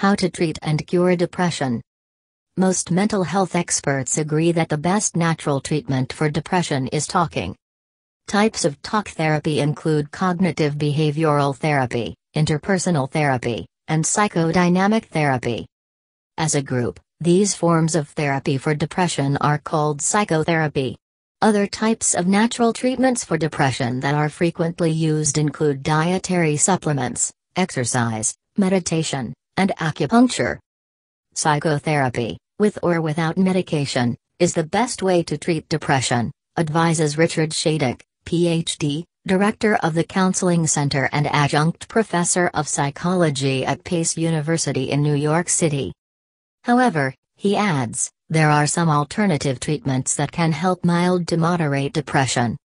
How to treat and cure depression. Most mental health experts agree that the best natural treatment for depression is talking. Types of talk therapy include cognitive behavioral therapy, interpersonal therapy, and psychodynamic therapy. As a group, these forms of therapy for depression are called psychotherapy. Other types of natural treatments for depression that are frequently used include dietary supplements, exercise, meditation, and acupuncture. Psychotherapy, with or without medication, is the best way to treat depression, advises Richard Shaddock, Ph.D., Director of the Counseling Center and Adjunct Professor of Psychology at Pace University in New York City. However, he adds, there are some alternative treatments that can help mild to moderate depression.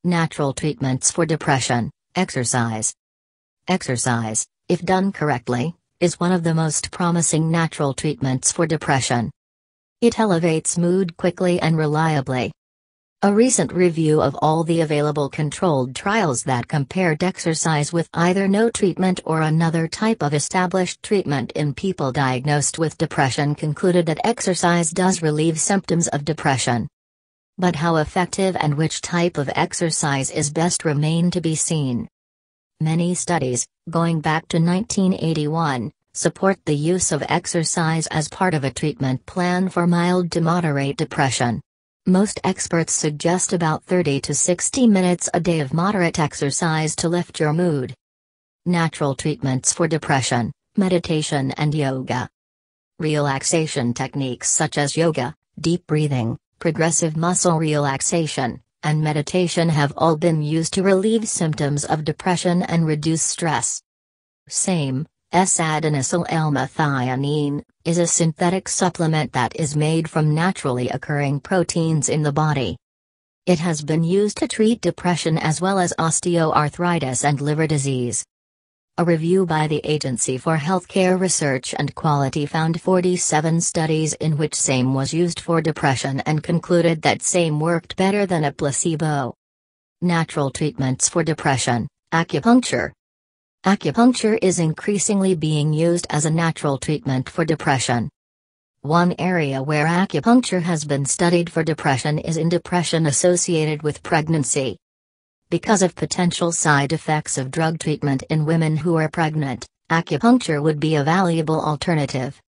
Natural treatments for depression, exercise. Exercise, if done correctly, is one of the most promising natural treatments for depression. It elevates mood quickly and reliably. A recent review of all the available controlled trials that compared exercise with either no treatment or another type of established treatment in people diagnosed with depression concluded that exercise does relieve symptoms of depression. But how effective and which type of exercise is best remain to be seen. Many studies, going back to 1981, support the use of exercise as part of a treatment plan for mild to moderate depression. Most experts suggest about 30 to 60 minutes a day of moderate exercise to lift your mood. Natural treatments for depression, meditation and yoga. Relaxation techniques such as yoga, deep breathing, progressive muscle relaxation, and meditation have all been used to relieve symptoms of depression and reduce stress. Same, S-adenosyl L-methionine, is a synthetic supplement that is made from naturally occurring proteins in the body. It has been used to treat depression as well as osteoarthritis and liver disease. A review by the Agency for Healthcare Research and Quality found 47 studies in which SAME was used for depression and concluded that SAME worked better than a placebo. Natural treatments for depression, acupuncture. Acupuncture is increasingly being used as a natural treatment for depression. One area where acupuncture has been studied for depression is in depression associated with pregnancy. Because of potential side effects of drug treatment in women who are pregnant, acupuncture would be a valuable alternative.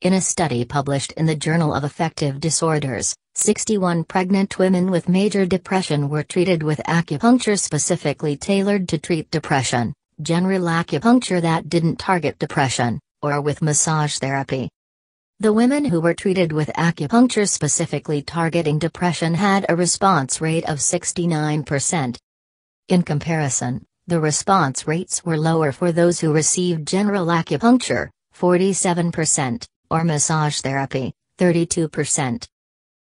In a study published in the Journal of Affective Disorders, 61 pregnant women with major depression were treated with acupuncture specifically tailored to treat depression, general acupuncture that didn't target depression, or with massage therapy. The women who were treated with acupuncture specifically targeting depression had a response rate of 69%. In comparison, the response rates were lower for those who received general acupuncture, 47%, or massage therapy, 32%.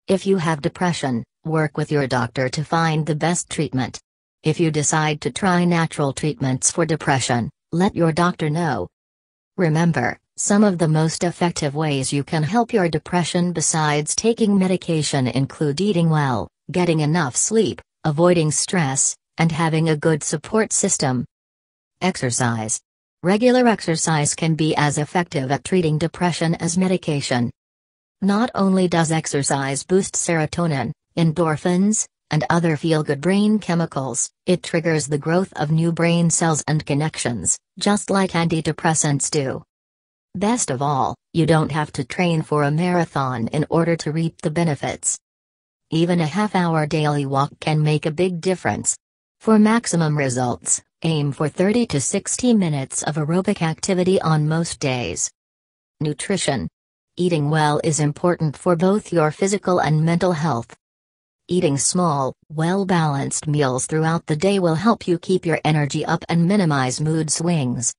If you have depression, work with your doctor to find the best treatment. If you decide to try natural treatments for depression, let your doctor know. Remember, some of the most effective ways you can help your depression besides taking medication include eating well, getting enough sleep, avoiding stress, and having a good support system. Exercise. Regular exercise can be as effective at treating depression as medication. Not only does exercise boost serotonin, endorphins, and other feel-good brain chemicals, it triggers the growth of new brain cells and connections, just like antidepressants do. Best of all, you don't have to train for a marathon in order to reap the benefits. Even a half-hour daily walk can make a big difference. For maximum results, aim for 30 to 60 minutes of aerobic activity on most days. Nutrition. Eating well is important for both your physical and mental health. Eating small, well-balanced meals throughout the day will help you keep your energy up and minimize mood swings.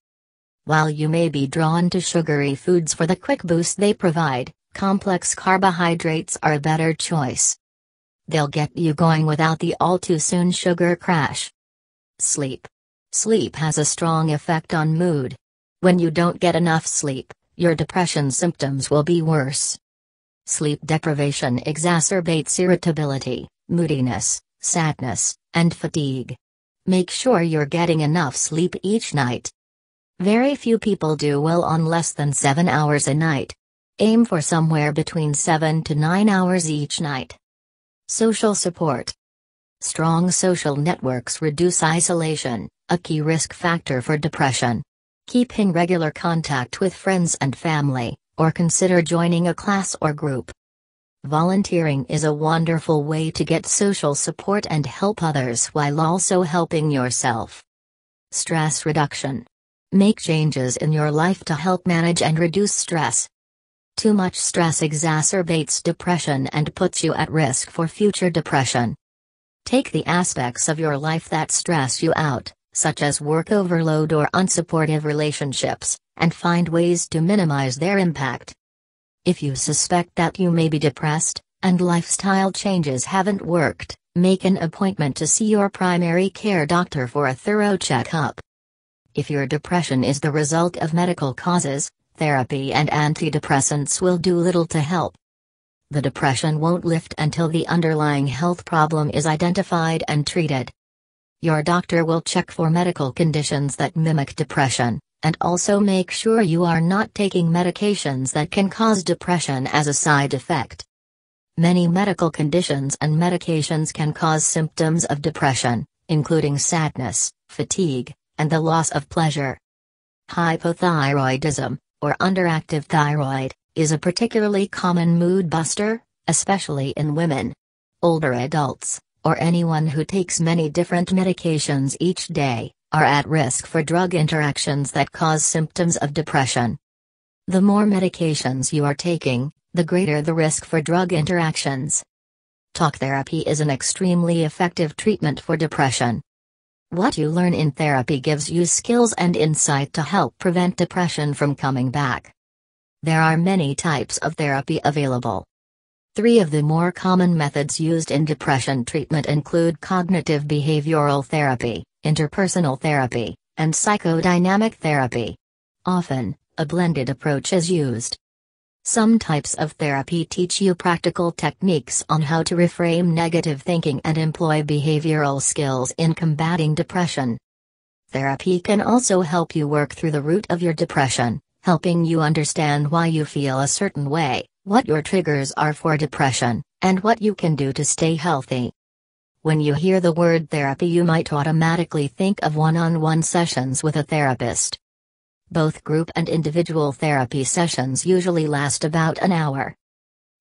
While you may be drawn to sugary foods for the quick boost they provide, complex carbohydrates are a better choice. They'll get you going without the all-too-soon sugar crash. Sleep. Sleep has a strong effect on mood. When you don't get enough sleep, your depression symptoms will be worse. Sleep deprivation exacerbates irritability, moodiness, sadness, and fatigue. Make sure you're getting enough sleep each night. Very few people do well on less than 7 hours a night. Aim for somewhere between 7 to 9 hours each night. Social support. Strong social networks reduce isolation, a key risk factor for depression. Keep in regular contact with friends and family, or consider joining a class or group. Volunteering is a wonderful way to get social support and help others while also helping yourself. Stress reduction. Make changes in your life to help manage and reduce stress. Too much stress exacerbates depression and puts you at risk for future depression. Take the aspects of your life that stress you out, such as work overload or unsupportive relationships, and find ways to minimize their impact. If you suspect that you may be depressed, and lifestyle changes haven't worked, make an appointment to see your primary care doctor for a thorough checkup. If your depression is the result of medical causes, therapy and antidepressants will do little to help. The depression won't lift until the underlying health problem is identified and treated. Your doctor will check for medical conditions that mimic depression, and also make sure you are not taking medications that can cause depression as a side effect. Many medical conditions and medications can cause symptoms of depression, including sadness, fatigue, and the loss of pleasure. Hypothyroidism, or underactive thyroid, is a particularly common mood buster, especially in women. Older adults, or anyone who takes many different medications each day, are at risk for drug interactions that cause symptoms of depression. The more medications you are taking, the greater the risk for drug interactions. Talk therapy is an extremely effective treatment for depression. What you learn in therapy gives you skills and insight to help prevent depression from coming back. There are many types of therapy available. 3 of the more common methods used in depression treatment include cognitive behavioral therapy, interpersonal therapy, and psychodynamic therapy. Often, a blended approach is used. Some types of therapy teach you practical techniques on how to reframe negative thinking and employ behavioral skills in combating depression. Therapy can also help you work through the root of your depression, helping you understand why you feel a certain way, what your triggers are for depression, and what you can do to stay healthy. When you hear the word therapy, you might automatically think of one-on-one sessions with a therapist. Both group and individual therapy sessions usually last about an hour.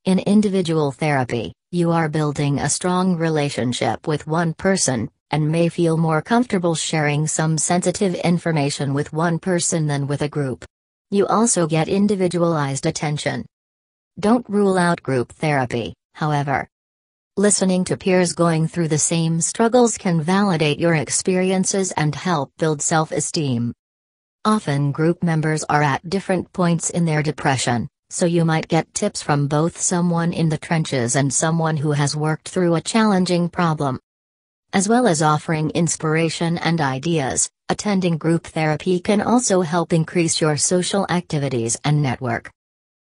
In individual therapy, you are building a strong relationship with one person, and may feel more comfortable sharing some sensitive information with one person than with a group. You also get individualized attention. Don't rule out group therapy, however. Listening to peers going through the same struggles can validate your experiences and help build self-esteem. Often group members are at different points in their depression, so you might get tips from both someone in the trenches and someone who has worked through a challenging problem. As well as offering inspiration and ideas, attending group therapy can also help increase your social activities and network.